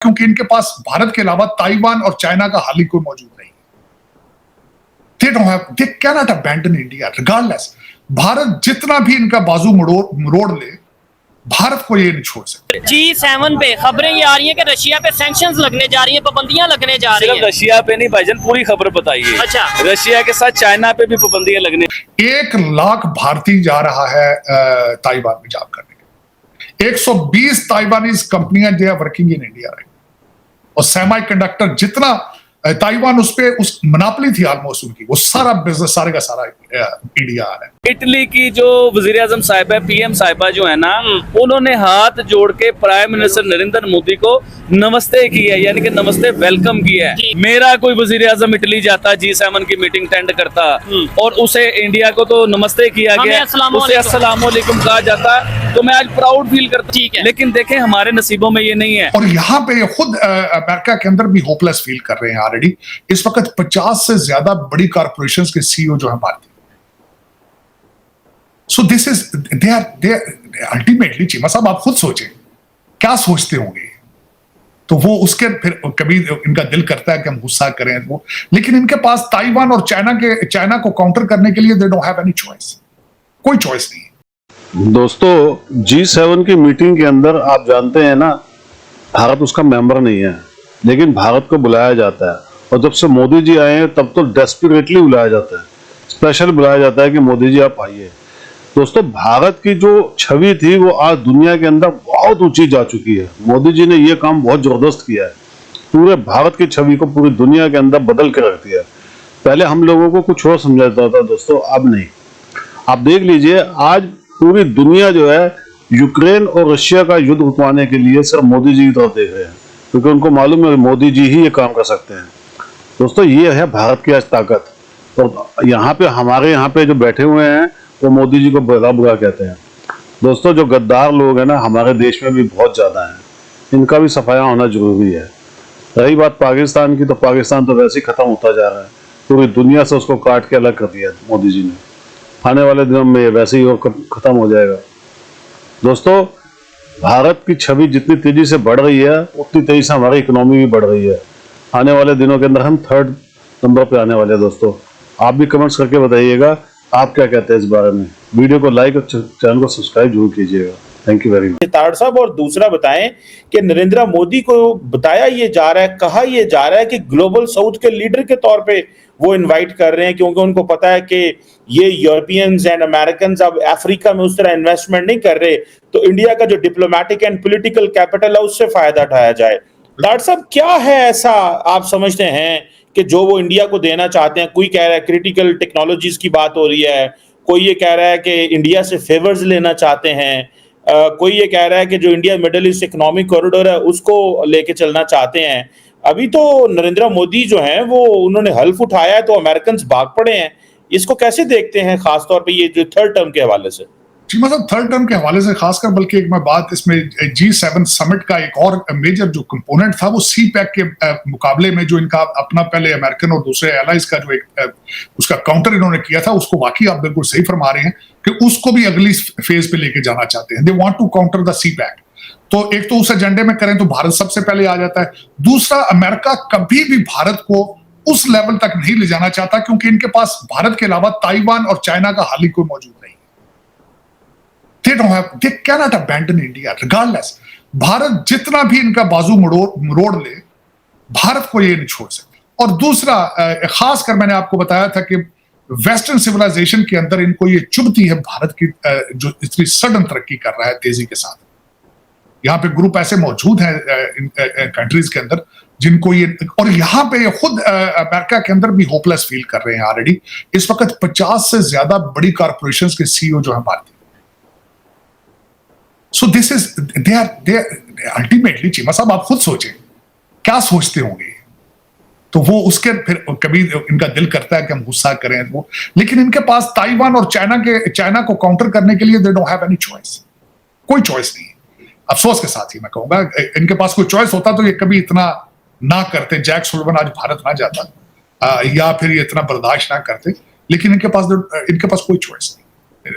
क्योंकि इनके पास भारत के अलावा ताइवान और चाइना का हाल ही कोई मौजूद नहीं। they cannot abandon India regardless। Bharat जितना भी इनका बाजू मरोड़ ले, भारत को ये नहीं छोड़ सकते। G7 पे खबरें ये आ रही हैं कि रशिया पे सैंक्शंस लगने जा रही हैं, पाबंदियां लगने जा रही हैं। सिर्फ रशिया पे नहीं भाईजान, पूरी खबर बताइए। अच्छा, रशिया के साथ चाइना पे भी पाबंदियां लगने। 1 लाख भारतीय जा रहा है ताइवान में जॉब करने के। 120 ताइवानीज कंपनियां they are working in India right. और सेमी कंडक्टर जितना ताइवान उस मोनोपोली थी ऑलमोस्ट उनकी, वो सारा बिजनेस सारे का सारा इंडिया आ रहा है। इटली की जो वजीर आजम साहिबा पीएम साहिबा जो है ना, उन्होंने हाथ जोड़ के प्राइम मिनिस्टर नरेंद्र मोदी को नमस्ते किया है, यानी कि नमस्ते वेलकम किया है। मेरा कोई वजीर आजम इटली जाता, G7 की मीटिंग अटेंड करता और उसे इंडिया को तो नमस्ते किया गया, उसे अस्सलाम वालेकुम कहा जाता, तो मैं आज प्राउड फील करता। लेकिन देखें हमारे नसीबों में ये नहीं है। और यहाँ पे खुद अमेरिका के अंदर भी होपलेस फील कर रहे हैं ऑलरेडी। इस वक्त 50 से ज्यादा बड़ी कॉर्पोरेशंस के सीईओ जो है भारतीय। So this is they are ultimately Cheema sahab आप खुद सोचें क्या सोचते होंगे। तो वो उसके फिर कभी इनका दिल करता है कि हम गुस्सा करें वो, लेकिन इनके पास ताइवान और चाइना को काउंटर करने के लिए they don't have any choice, कोई चॉइस नहीं। दोस्तों G7 की मीटिंग के अंदर आप जानते हैं ना, भारत उसका मेंबर नहीं है, लेकिन भारत को बुलाया जाता है। और जब से मोदी जी आए हैं तब तो डेस्परेटली बुलाया जाता है, स्पेशल बुलाया जाता है कि मोदी जी आप आइए। दोस्तों भारत की जो छवि थी वो आज दुनिया के अंदर बहुत ऊंची जा चुकी है। मोदी जी ने ये काम बहुत जबरदस्त किया है, पूरे भारत की छवि को पूरी दुनिया के अंदर बदल के रख दिया है। पहले हम लोगों को कुछ और समझाता था दोस्तों, अब नहीं। आप देख लीजिए आज पूरी दुनिया जो है यूक्रेन और रशिया का युद्ध रुकवाने के लिए सिर्फ मोदी जी की तरफ देख रहे हैं, क्योंकि उनको मालूम है मोदी जी ही ये काम कर सकते हैं। दोस्तों ये है भारत की आज ताकत। तो यहाँ पे हमारे यहाँ पे जो बैठे हुए हैं वो मोदी जी को बुरा बुरा कहते हैं। दोस्तों जो गद्दार लोग हैं ना हमारे देश में भी बहुत ज्यादा हैं, इनका भी सफाया होना जरूरी है। रही बात पाकिस्तान की, तो पाकिस्तान तो वैसे ही खत्म होता जा रहा है, पूरी दुनिया से उसको काट के अलग कर दिया मोदी जी ने। आने वाले दिनों में वैसे ही और खत्म हो जाएगा। दोस्तों भारत की छवि जितनी तेजी से बढ़ रही है उतनी तेजी से हमारी इकोनॉमी भी बढ़ रही है। आने वाले दिनों के अंदर हम 3rd नंबर पे आने वाले हैं। दोस्तों आप भी कमेंट्स करके बताइएगा आप क्या कहते हैं इस बारे में। वीडियो को लाइक और चैनल को सब्सक्राइब जरूर कीजिएगा। Thank you very much. ताड़ साहब और दूसरा बताएं कि नरेंद्र मोदी को बताया ये जा रहा है, कहा ये जा रहा है कि ग्लोबल साउथ के लीडर के तौर पे वो इनवाइट कर रहे हैं, क्योंकि उनको पता है कि ये यूरोपियंस एंड अमेरिकन अब अफ्रीका में उस तरह इन्वेस्टमेंट नहीं कर रहे, तो इंडिया का जो डिप्लोमेटिक एंड पॉलिटिकल कैपिटल है उससे फायदा उठाया जाए। ताड़ साहब क्या है ऐसा आप समझते हैं कि जो वो इंडिया को देना चाहते हैं? कोई कह रहा है क्रिटिकल टेक्नोलॉजीज की बात हो रही है, कोई ये कह रहा है कि इंडिया से फेवर्स लेना चाहते हैं, कोई ये कह रहा है कि जो India middle east economic corridor है उसको लेके चलना चाहते हैं। अभी तो नरेंद्र मोदी जो हैं वो उन्होंने हल्फ उठाया है तो अमेरिकन भाग पड़े हैं। इसको कैसे देखते हैं खासतौर पे ये जो 3rd टर्म के हवाले से? जी मतलब 3rd टर्म के हवाले से खासकर, बल्कि एक मैं बात इसमें G7 समिट का एक और मेजर जो कंपोनेंट था वो CPEC के मुकाबले में जो इनका अपना पहले अमेरिकन और दूसरे एलाइज का जो एक उसका काउंटर इन्होंने किया था, उसको वाकई आप बिल्कुल सही फरमा रहे हैं कि उसको भी अगली फेज पे लेके जाना चाहते हैं। They want to counter the CPEC। तो एक तो उस एजेंडे में करें तो भारत सबसे पहले आ जाता है। दूसरा, अमेरिका कभी भी भारत को उस लेवल तक नहीं ले जाना चाहता, क्योंकि इनके पास भारत के अलावा ताइवान और चाइना का हाल ही कोई मौजूद नहीं। they cannot abandon India regardless। Bharat जितना भी इनका बाजू मरोड़ ले, भारत को ये नहीं छोड़ सकते। और दूसरा, खासकर मैंने आपको बताया था कि वेस्टर्न सिविलाइजेशन के अंदर इनको ये चुभती है भारत की जो इतनी सडन तरक्की कर रहा है तेजी के साथ। यहाँ पे ग्रुप ऐसे मौजूद हैं कंट्रीज के अंदर जिनको ये, और यहाँ पे खुद अमेरिका के अंदर भी होपलेस फील कर रहे हैं ऑलरेडी। इस वक्त 50 से ज्यादा बड़ी कॉर्पोरेशंस के सीईओ जो है भारतीय। So this is they are ultimately Cheema sahab आप खुद सोचें क्या सोचते होंगे। तो वो उसके फिर कभी इनका दिल करता है कि हम गुस्सा करें वो, लेकिन इनके पास ताइवान और चाइना को काउंटर करने के लिए they don't have any choice, कोई चॉइस नहीं। अफसोस के साथ ही मैं कहूंगा इनके पास कोई चॉइस होता तो ये कभी इतना ना करते, जैक सुलिवान आज भारत ना जाता या फिर ये इतना बर्दाश्त ना करते। लेकिन इनके पास कोई चॉइस नहीं,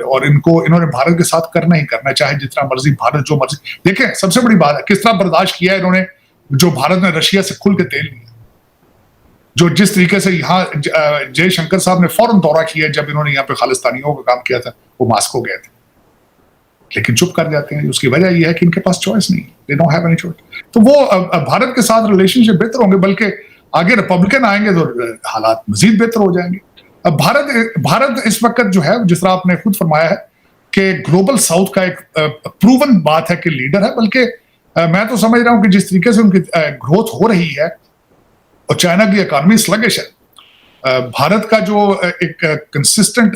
और इन्होंने भारत के साथ करना ही करना, चाहे जितना मर्जी भारत जो मर्जी। देखें सबसे बड़ी बात है किस तरह बर्दाश्त किया इन्होंने जो भारत ने रशिया से खुल के तेल लिया, जो जिस तरीके से यहाँ जयशंकर साहब ने फौरन दौरा किया जब इन्होंने यहाँ पे खालिस्तानियों का काम किया था, वो मास्को गए थे, लेकिन चुप कर जाते हैं। उसकी वजह यह है कि इनके पास चॉइस नहीं, they don't have any choice. तो वो भारत के साथ रिलेशनशिप बेहतर होंगे, बल्कि आगे रिपब्लिकन आएंगे तो हालात मजीद बेहतर हो जाएंगे। अब भारत इस वक्त जो है, जिस तरह आपने खुद फरमाया है कि ग्लोबल साउथ का एक प्रूवन बात है कि लीडर है, बल्कि मैं तो समझ रहा हूं कि जिस तरीके से उनकी ग्रोथ हो रही है और चाइना की इकॉनमी स्लगिश है, भारत का जो एक कंसिस्टेंट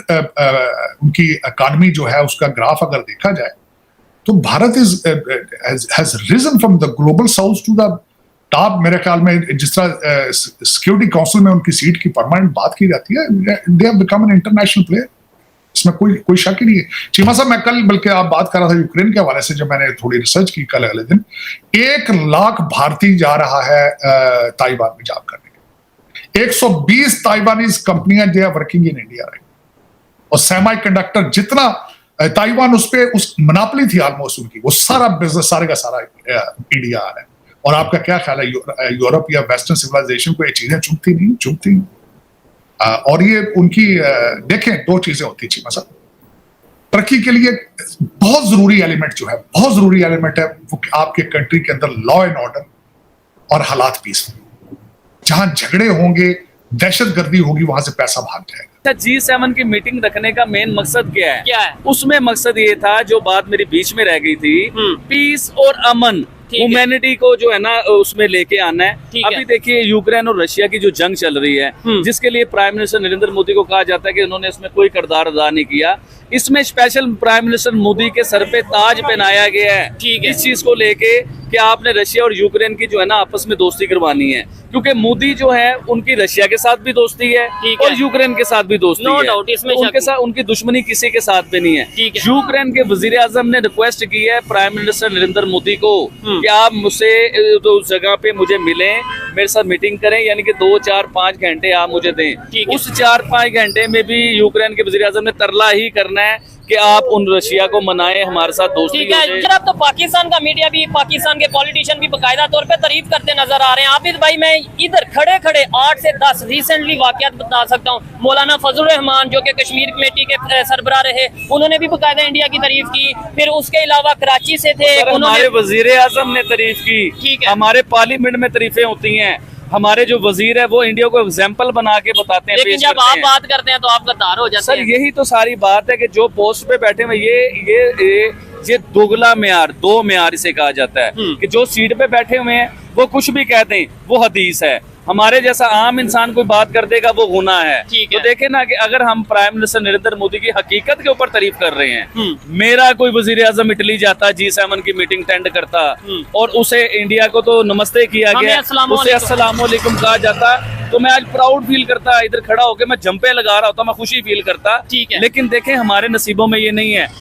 उनकी इकॉनमी जो है उसका ग्राफ अगर देखा जाए तो Bharat has risen from the global south to the top. मेरे ख्याल में जिस तरह सिक्योरिटी काउंसिल में उनकी सीट की परमानेंट बात की जाती है, they have become an international player, इसमें कोई शक ही नहीं है। चीमा साहब, मैं कल बल्कि आप बात कर रहा था यूक्रेन के हवाले से, जब मैंने थोड़ी रिसर्च की कल अगले दिन, 1 लाख भारतीय जा रहा है ताइवान में जॉब करने के। 120 ताइवानीज कंपनियां जो है वर्किंग इन इंडिया राइट, और सेमी कंडक्टर जितना ताइवान उस मोनोपोली थी ऑलमोस्ट उनकी, वो सारा बिजनेस सारे का सारा इंडिया आ रहा है। और आपका क्या ख्याल है, यूरोप या वेस्टर्न सिविलाइजेशन को ये चीजें चुभती नहीं? और ये उनकी देखें, 2 चीजें होती चीमा साहब, तरक्की के लिए बहुत जरूरी एलिमेंट जो है, बहुत जरूरी एलिमेंट है वो आपके कंट्री के अंदर लॉ एंड ऑर्डर और हालात पीसफुल। जहां झगड़े होंगे, दहशतगर्दी होगी, वहां से पैसा भाग जाएगा। G7 की मीटिंग रखने का मेन मकसद क्या है? उसमें मकसद ये था, जो बात मेरी बीच में रह गई थी, पीस और अमन, ह्यूमैनिटी को जो है ना उसमें लेके आना है। अभी देखिए यूक्रेन और रशिया की जो जंग चल रही है, जिसके लिए प्राइम मिनिस्टर नरेंद्र मोदी को कहा जाता है कि उन्होंने इसमें कोई किरदार अदा नहीं किया, इसमें स्पेशल प्राइम मिनिस्टर मोदी के सर पे ताज पहनाया गया है इस चीज को लेके कि आपने रशिया और यूक्रेन की जो है ना आपस में दोस्ती करवानी है, क्योंकि मोदी जो है उनकी रशिया के साथ भी दोस्ती है और यूक्रेन के साथ भी दोस्ती है, डाउट इसमें उनके साथ उनकी दुश्मनी किसी के साथ भी नहीं है। यूक्रेन के वजीर आजम ने रिक्वेस्ट की है प्राइम मिनिस्टर नरेंद्र मोदी को कि आप मुझसे उस जगह पे मुझे मिलें, मेरे साथ मीटिंग करें, यानी कि 2, 4, 5 घंटे आप मुझे दें। उस 4-5 घंटे में भी यूक्रेन के वजीर आजम ने तरला ही करना है कि आप उन रशिया को मनाएं, हमारे साथ दोस्ती करें। जरा तो पाकिस्तान का मीडिया भी, पाकिस्तान के पॉलिटिशियन भी बकायदा तौर पे तारीफ करते नजर आ रहे हैं। आबिद भाई, मैं इधर खड़े 8 से 10 रिसेंटली वाकयात बता सकता हूँ। मौलाना फजल रहमान जो कि कश्मीर कमेटी के सरबराह रहे, उन्होंने भी बकायदा इंडिया की तारीफ की। फिर उसके अलावा कराची से थे, हमारे वजीर आजम ने तारीफ की, हमारे पार्लियामेंट में तारीफें होती हैं, हमारे जो वजीर है वो इंडिया को एग्जाम्पल बना के बताते हैं, लेकिन जब आप बात करते हैं तो आप गद्दार हो जाते हैं। सर यही तो सारी बात है कि जो पोस्ट पे बैठे हुए ये दोगला मेयार, 2 मेयार इसे कहा जाता है कि जो सीट पे बैठे हुए हैं वो कुछ भी कहते हैं, वो हदीस है। हमारे जैसा आम इंसान कोई बात कर देगा वो गुनाह है। तो देखे ना कि अगर हम प्राइम मिनिस्टर नरेंद्र मोदी की हकीकत के ऊपर तारीफ कर रहे हैं, मेरा कोई वजीर आजम इटली जाता, G7 की मीटिंग अटेंड करता और उसे इंडिया को तो नमस्ते किया गया, उसे अस्सलाम वालेकुम कहा जाता, तो मैं आज प्राउड फील करता, इधर खड़ा होकर मैं जंपे लगा रहा होता, मैं खुशी फील करता। लेकिन देखें हमारे नसीबों में ये नहीं है।